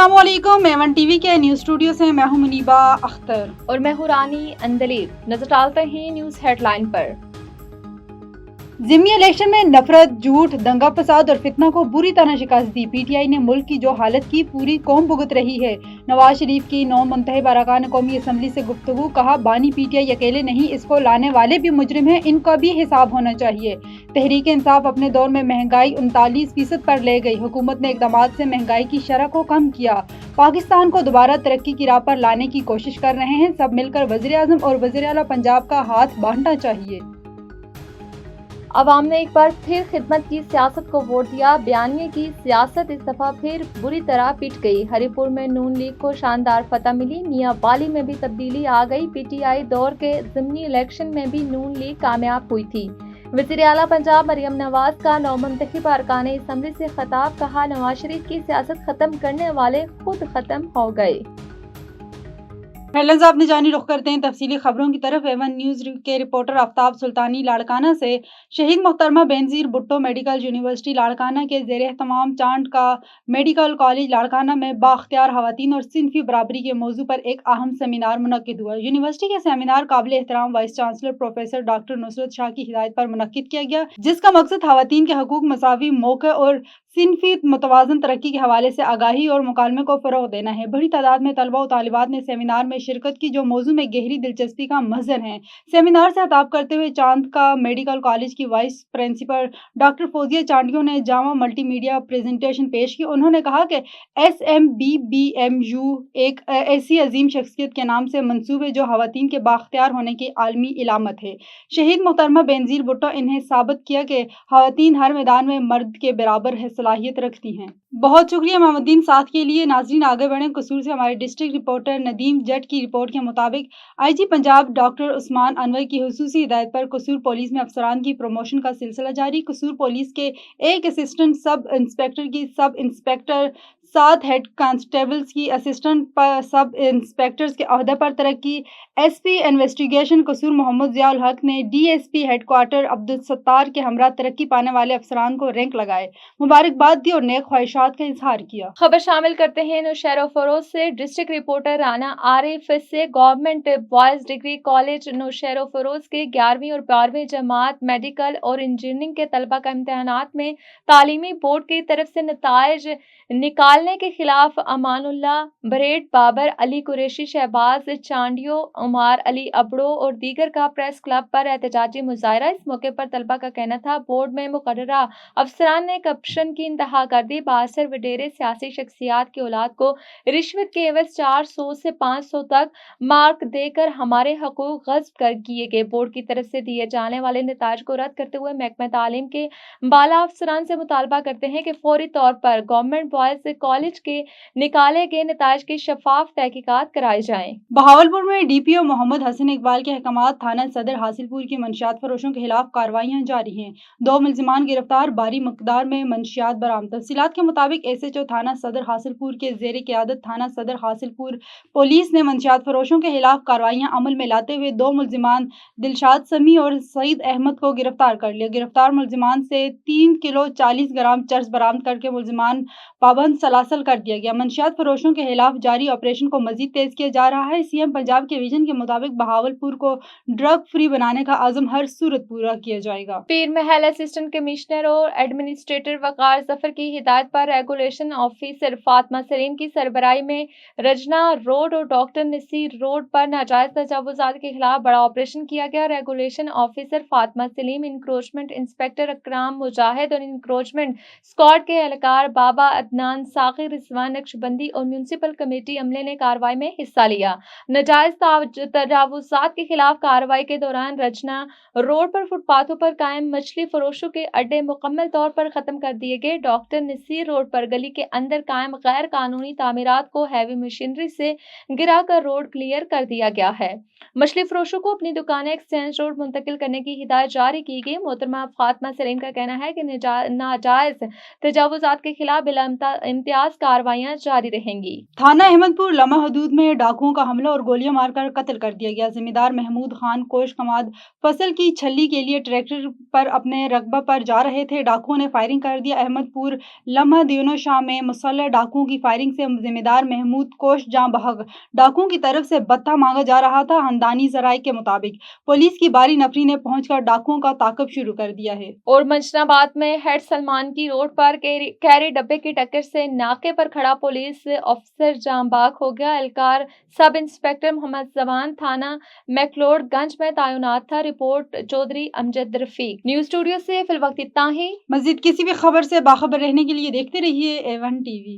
अस्सलाम वालेकुम। Maven TV के न्यूज स्टूडियो से मैं हूं मुनीबा अख्तर और मैं हूं रानी अंदलीब। नजर डालते हैं न्यूज हेडलाइन पर। ज़िमनी इलेक्शन में नफरत, झूठ, दंगा फसाद और फितना को बुरी तरह शिकस्त दी। पीटीआई ने मुल्क की जो हालत की पूरी कौम भुगत रही है। नवाज शरीफ की 9 मुंतखब अरकान कौमी असम्बली से गुफ्तगू, कहा बानी पीटीआई अकेले नहीं, इसको लाने वाले भी मुजरिम हैं, इनका भी हिसाब होना चाहिए। तहरीक इंसाफ अपने दौर में महंगाई 39% पर ले गई। हुकूमत ने इकदाम से महंगाई की शरह को कम किया। पाकिस्तान को दोबारा तरक्की की राह पर लाने की कोशिश कर रहे हैं। सब मिलकर वज़ीर आज़म और वज़ीर आला पंजाब का हाथ बांधना चाहिए। अवाम ने एक बार फिर खिदमत की सियासत को वोट दिया। बयानिए की सियासत इस दफा फिर बुरी तरह पिट गई। हरिपुर में नून लीग को शानदार फतह मिली। मियां वाली में भी तब्दीली आ गई। पीटीआई दौर के ज़िमनी इलेक्शन में भी नून लीग कामयाब हुई थी। वज़ीर आला पंजाब मरियम नवाज का 9 मुंतखब अरकान असम्बली से खिताब, कहा नवाज शरीफ की सियासत खत्म करने वाले खुद खत्म हो गए। हेडलाइंस आपने जानी, रुख करते हैं तफसीली खबरों की तरफ। एवन न्यूज के रिपोर्टर आफ्ताब सुल्तानी लाड़काना से शहीद मोहतरमा बेनज़ीर भुट्टो मेडिकल यूनिवर्सिटी लाड़काना के ज़ेर एहतमाम चांद का मेडिकल कॉलेज लाड़काना में बाख्तियार खवातीन और सिनफी बराबरी के मौजू पर एक अहम सेमिनार मुनक्किद हुआ। यूनिवर्सिटी के सेमिनार काबिल एहतराम vice chancellor professor doctor Nusrat Shah की हिदायत पर मुनक्किद किया गया, जिसका मकसद खवातीन के हकूक, मसावी मौके और सिनफी मुतवाज़न तरक्की के हवाले से आगाही और मुकालमे को फ़रोग़ देना है। बड़ी तादाद में तलबा और तालिबात ने सेमिनार में शिरकत की, जो मौजू में गहरी दिलचस्पी का मंजर है। सेमिनार से खिताब करते हुए चांद का मेडिकल कॉलेज की vice principal doctor Fauzia Chandio ने जामा मल्टीमीडिया प्रेजेंटेशन पेश की। उन्होंने कहा कि SMBBMU एक ऐसी अजीम शख्सियत के नाम से मंसूब है जो खवातीन के बाख्तियार होने की आलमी इलामत है। शहीद मोहतरमा बेनज़ीर भुट्टो इन्हें साबित किया कि खवातीन हर मैदान में मर्द के बराबर है सलाहियत रखती हैं। बहुत शुक्रिया मोहम्मदीन साथ के लिए। नाजरीन आगे बढ़ें। कसूर से हमारे डिस्ट्रिक्ट रिपोर्टर नदीम जट की रिपोर्ट के मुताबिक IG पंजाब डॉक्टर उस्मान अनवर की हुसूसी हिदायत पर कसूर पुलिस में अफसरान की प्रमोशन का सिलसिला जारी। कसूर पुलिस के एक असिस्टेंट सब इंस्पेक्टर की सब इंस्पेक्टर, 7 हेड कांस्टेबल्स की असिस्टेंट सब इंस्पेक्टर्स के अहदे पर तरक्की। SP इन्वेस्टिगेशन कसूर मोहम्मद ज़ियाउल हक ने DSP हेडक्वार्टर अब्दुल सत्तार के हमरा तरक्की पाने वाले अफसरान को रैंक लगाए, मुबारकबाद दी और नेक ख्वाहिशात का इजहार किया। खबर शामिल करते हैं नौशहरा फरोज से। डिस्ट्रिक्ट रिपोर्टर राना आरिफ से government boys degree college Naushahro Feroze के 11वीं और 12वीं जमात मेडिकल और इंजीनियरिंग के तलबा का इम्तहानात में तालीमी बोर्ड की तरफ से नताइज निकालने के खिलाफ अमानुल्लाह बरेड, बाबर अली कुरैशी, शहबाज चांडियो, उमार अली अबड़ो और दीगर का प्रेस क्लब पर एहतजाजी मुजाहरा। इस मौके पर तलबा का कहना था बोर्ड में मुकर्ररा अफसरान ने करप्शन की इंतहा कर दी। बासर वडेरे सियासी शख्सियात की औलाद को रिश्वत के एवज 400 से 500 तक मार्क देकर हमारे हकूक गस्ब कर किए गए। बोर्ड की तरफ से दिए जाने वाले नताज को रद्द करते हुए महकमा तालीम के बाला अफसरान से मुतालबा करते हैं कि फौरी तौर पर गवर्नमेंट बॉयज कॉलेज के निकाले गए नताज की शफाफ तहकीकात कराई जाए। बहावलपुर में DPO मोहम्मद हसन इकबाल के अहकामात थाना सदर हासिलपुर की मंशियात फरोशों के खिलाफ कार्रवाइयां जारी हैं। 2 मुल्जिमान गिरफ्तार, भारी मकदार में मंशियात बरामद। तफसीलात के मुताबिक SHO थाना सदर हासिलपुर के जेर क़यादत थाना सदर हासिलपुर पुलिस ने मंशियात फरोशों के खिलाफ कार्रवाइयां अमल में लाते हुए 2 मुल्जिमान दिलशाद समी और सईद अहमद को गिरफ्तार कर लिया। गिरफ्तार मुल्जिमान से 3 किलो 40 ग्राम चर्स बरामद करके मुल्जिमान पाबंद सलासल कर दिया गया। मंशियात फरोशों के खिलाफ जारी ऑपरेशन को मजीद तेज किया जा रहा है। CM पंजाब के विजन के मुताबिक बहावलपुर को ड्रग फ्री बनाने का आज़म हर सूरत पूरा किया जाएगा। पीर महल असिस्टेंट कमिश्नर और एडमिनिस्ट्रेटर वकार जफर की हिदायत पर रेगुलेशन ऑफिसर फातिमा सलीम की सरबराही में रजना रोड और डॉक्टर नसीर रोड पर नाजायज तजावुजात के खिलाफ बड़ा ऑपरेशन किया गया। Regulation officer Fatima Saleem, encroachment inspector Akram Mujahid और इंक्रोचमेंट स्क्वाड के एहलकार बाबा अदनान साकिर, रिजवान नक्शबंदी और म्यूनसिपल कमेटी अमले ने कार्रवाई में हिस्सा लिया। नाजायज तजावुजात के खिलाफ कार्रवाई के दौरान रचना रोड पर फुटपाथों पर कायम मछली फरोशों के अड्डे मुकम्मल तौर पर खत्म कर दिए गए। डॉक्टर नसीर रोड पर गली के अंदर कायम गैर कानूनी तामीरात को हैवी मशीनरी से गिरा कर रोड क्लियर कर दिया गया है। मछली फरोशों को अपनी दुकानें एक्सचेंज रोड मुंतकिल करने की हिदायत जारी की गई। मोहतरमा फातिमा सलीम का कहना है कि नाजायज तजावुजात के खिलाफ बिला इम्तियाज कार्रवाइयां जारी रहेंगी। थाना अहमदपुर लम्हा हदूद में डाकुओं का हमला और गोलियां मारकर कत्ल कर दिया गया। जिम्मेदार महमूद खान कोश कमाद फसल की छली के लिए ट्रैक्टर पर अपने रकबा पर जा रहे थे। डाकुओं ने फायरिंग कर दिया। अहमदपुर लम्हा دیونو شاہ میں مسلح ڈاکوؤں کی فائرنگ سے ذمہ دار محمود کوش جاں بحق ڈاکوؤں کی طرف سے بتہ مانگا جا رہا تھا۔ ہندانی ذرائع کے مطابق پولیس کی باری نفری نے پہنچ کر ڈاکوؤں کا تعاقب شروع کر دیا ہے۔ اور منشنا باد میں ہیڈ سلمان کی روڈ پر کیری ڈبے کی ٹکر سے ناکے پر کھڑا پولیس افسر جاں بحق ہو گیا۔ اہلکار سب انسپکٹر محمد زمان تھانہ میکلوڈ گنج میں تعینات تھا۔ رپورٹ چودھری امجد رفیق۔ نیوز اسٹوڈیو سے فی الوقت اتنا ہی۔ مزید کسی بھی خبر سے باخبر رہنے کے لیے دیکھتے رہیے A1 TV۔